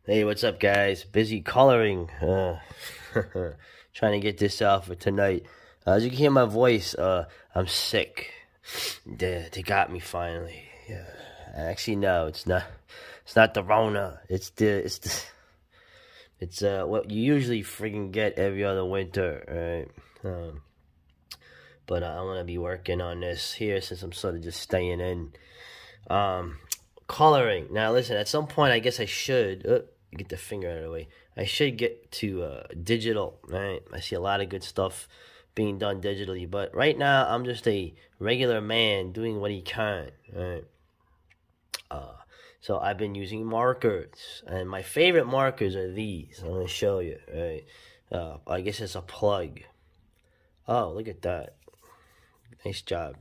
Hey, what's up, guys? Busy coloring. Trying to get this out for tonight. As you can hear my voice, I'm sick. They got me finally. Yeah. Actually, no, it's not. It's not the Rona. It's what you usually freaking get every other winter, right? But I'm gonna be working on this here since I'm sort of just staying in. Um, Coloring. Now, listen. At some point, I guess I should get the finger out of the way. I should get to digital. Right. I see a lot of good stuff being done digitally, but right now I'm just a regular man doing what he can. Right. Uh, so I've been using markers, and my favorite markers are these. I'm gonna show you. Right. I guess it's a plug. Oh, look at that. Nice job.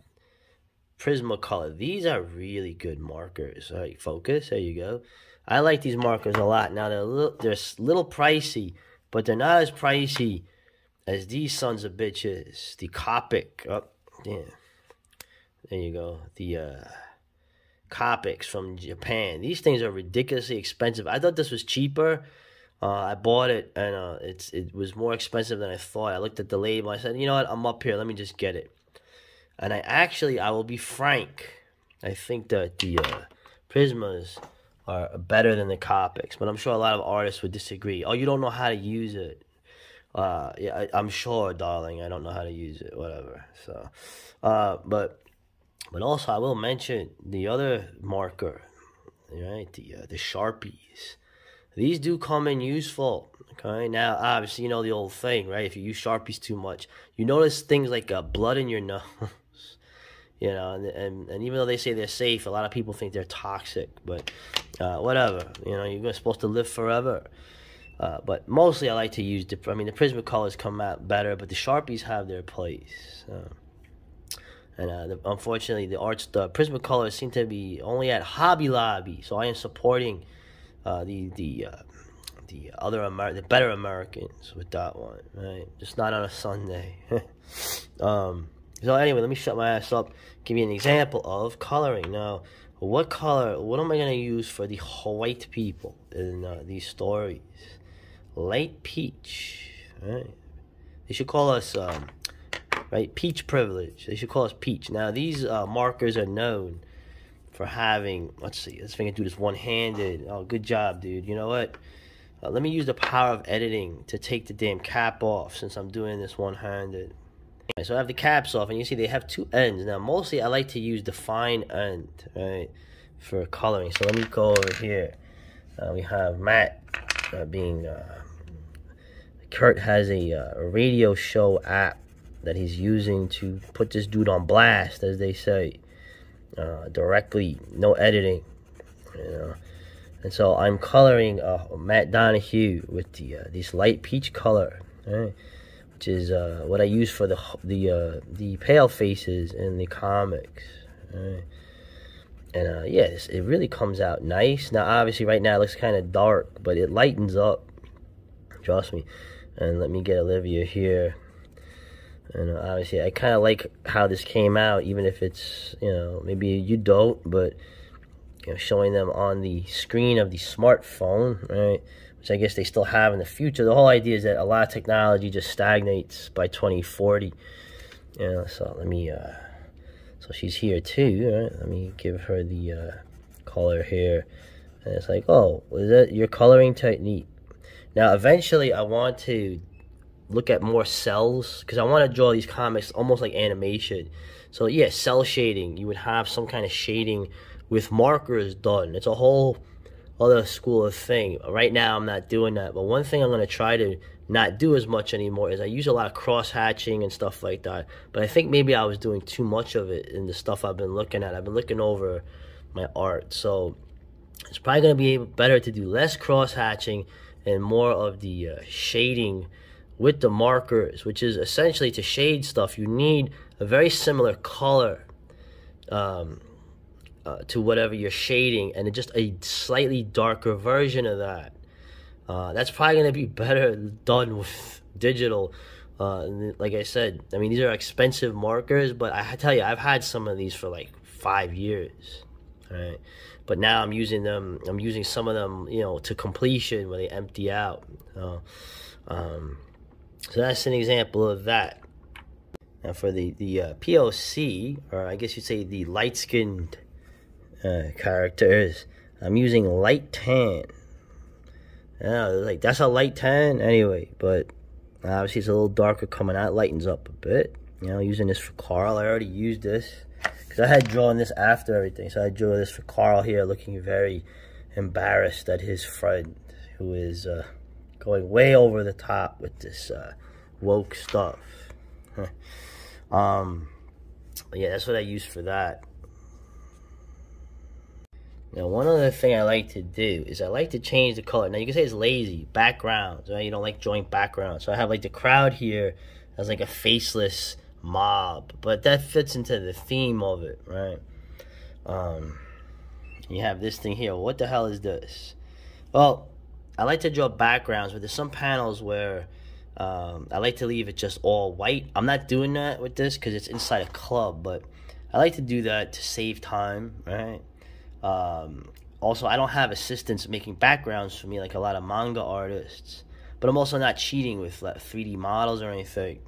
Prismacolor. These are really good markers. All right, focus. There you go. I like these markers a lot. Now they're a little pricey, but they're not as pricey as these sons of bitches. The Copic. Oh, yeah. There you go. The Copics from Japan. These things are ridiculously expensive. I thought this was cheaper. I bought it and it was more expensive than I thought. I looked at the label. I said, you know what? I'm up here. Let me just get it. And I will be frank, I think that the Prismas are better than the Copics, but I'm sure a lot of artists would disagree. Oh, you don't know how to use it. Yeah, I'm sure, darling, I don't know how to use it, whatever. So, but also I will mention the other marker, right? The Sharpies. These do come in useful. Okay, now obviously you know the old thing, right? If you use Sharpies too much, you notice things like blood in your nose. You know, and even though they say they're safe, a lot of people think they're toxic. But whatever, you know, you're supposed to live forever. But mostly I like to use the Prismacolors come out better, but the Sharpies have their place. Unfortunately, the Prismacolors seem to be only at Hobby Lobby, so I am supporting the better Americans with that one, right? Just not on a Sunday. So anyway, let me shut my ass up. Give you an example of coloring. Now, what color? What am I gonna use for the white people in these stories? Light peach. Right? They should call us right, peach privilege. They should call us peach. Now, these markers are known for having. Let's see. Let's see if I can do this one-handed. Oh, good job, dude. You know what? Let me use the power of editing to take the damn cap off since I'm doing this one-handed. So I have the caps off, and you see they have two ends. Now, mostly I like to use the fine end, right, for coloring. So let me go over here. We have Matt Kurt has a radio show app that he's using to put this dude on blast, as they say, directly, no editing, you know. And so I'm coloring Matt Donahue with this light peach color, right? Which is what I use for the pale faces in the comics. Right? And yes, it really comes out nice. Now, obviously, right now it looks kind of dark, but it lightens up. Trust me. And let me get Olivia here. And obviously, I kind of like how this came out, even if it's, you know, maybe you don't, but you know, showing them on the screen of the smartphone, right? Which I guess they still have in the future. The whole idea is that a lot of technology just stagnates by 2040. You know, so let me, so she's here too, right? Let me give her the color here. And it's like, oh, is that your coloring technique? Now, eventually, I want to look at more cells, because I want to draw these comics almost like animation. So, yeah, cell shading. You would have some kind of shading with markers done. It's a whole other school of thing. Right now I'm not doing that, but one thing I'm going to try to not do as much anymore is I use a lot of cross hatching and stuff like that, but I think maybe I was doing too much of it in the stuff I've been looking at. I've been looking over my art, so it's probably going to be better to do less cross hatching and more of the shading with the markers, which is essentially to shade stuff you need a very similar color to whatever you're shading, and just a slightly darker version of that. That's probably going to be better done with digital. Like I said, I mean, these are expensive markers, but I tell you, I've had some of these for like 5 years, right? but now I'm using them. I'm using some of them, you know, to completion where they empty out. So that's an example of that. Now for the POC, or I guess you'd say the light-skinned characters, I'm using light tan. Like that's a light tan anyway, but obviously it's a little darker coming out. It lightens up a bit. You know, using this for Carl. I already used this because I had drawn this after everything. So I drew this for Carl here, looking very embarrassed at his friend who is going way over the top with this woke stuff. Yeah, that's what I used for that. Now, one other thing I like to do is I like to change the color. Now, you can say it's lazy. Backgrounds, right? You don't like joint backgrounds. So I have, like, the crowd here as, like, a faceless mob. But that fits into the theme of it, right? You have this thing here. What the hell is this? Well, I like to draw backgrounds, but there's some panels where I like to leave it just all white. I'm not doing that with this because it's inside a club, but I like to do that to save time, right? Also, I don't have assistants making backgrounds for me like a lot of manga artists, but I'm also not cheating with like 3D models or anything.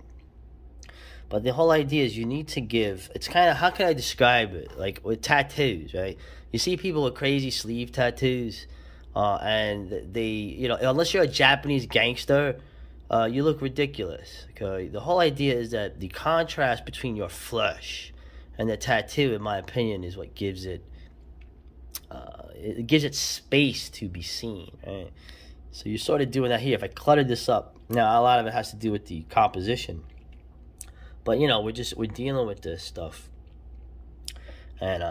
But the whole idea is you need to give, it's kind of, how can I describe it? Like with tattoos, right? You see people with crazy sleeve tattoos, and they, you know, unless you're a Japanese gangster, you look ridiculous. Okay? The whole idea is that the contrast between your flesh and the tattoo, in my opinion, is what gives it, it gives it space to be seen, right? So you're sort of doing that here. If I cluttered this up, now a lot of it has to do with the composition, but you know, we're dealing with this stuff, and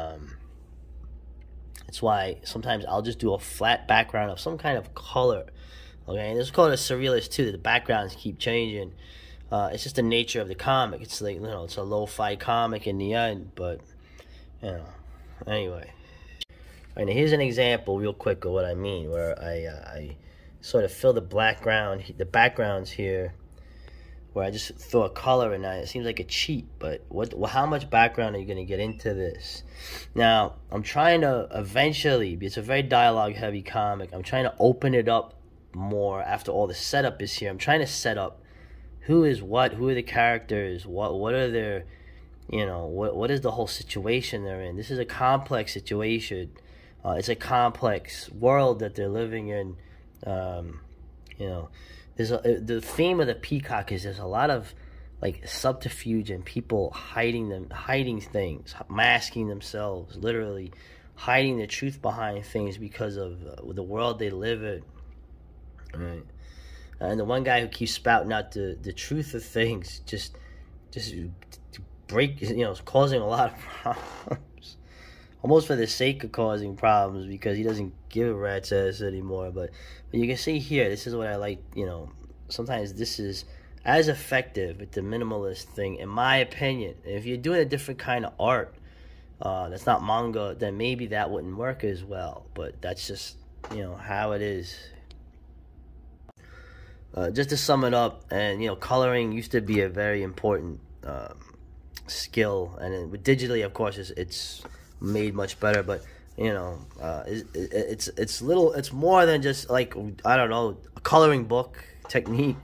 that's why sometimes I'll just do a flat background of some kind of color. Okay, and this is called a surrealist too. The backgrounds keep changing. It's just the nature of the comic. It's like, you know, it's a lo-fi comic in the end, but you know, anyway. All right, now here's an example real quick of what I mean, where I sort of fill the backgrounds here, where I just throw a color in that. It seems like a cheat, but how much background are you going to get into this? Now, I'm trying to eventually, it's a very dialogue-heavy comic, I'm trying to open it up more after all the setup is here. I'm trying to set up who is what, who are the characters, what are their, you know, what is the whole situation they're in. This is a complex situation. It's a complex world that they're living in. You know, the theme of the Peacock is there's a lot of like subterfuge and people hiding things, masking themselves, literally hiding the truth behind things because of the world they live in. Right. And the one guy who keeps spouting out the truth of things just break, you know, is causing a lot of problems. Almost for the sake of causing problems, because he doesn't give a rat's ass anymore. But you can see here, this is what I like, you know, sometimes this is as effective with the minimalist thing, in my opinion. If you're doing a different kind of art that's not manga, then maybe that wouldn't work as well. But that's just, you know, how it is. Just to sum it up, and you know, coloring used to be a very important skill, and with digitally, of course, it's made much better. But you know, it's more than just like, I don't know, a coloring book technique,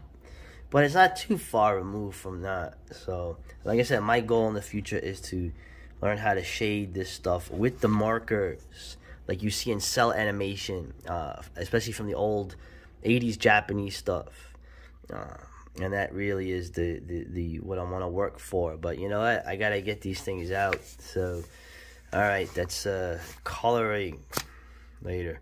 but it's not too far removed from that. So, like I said, my goal in the future is to learn how to shade this stuff with the markers, like you see in cell animation, especially from the old 80s Japanese stuff, and that really is the what I want to work for. But you know what, I gotta get these things out. So all right, that's coloring. Later.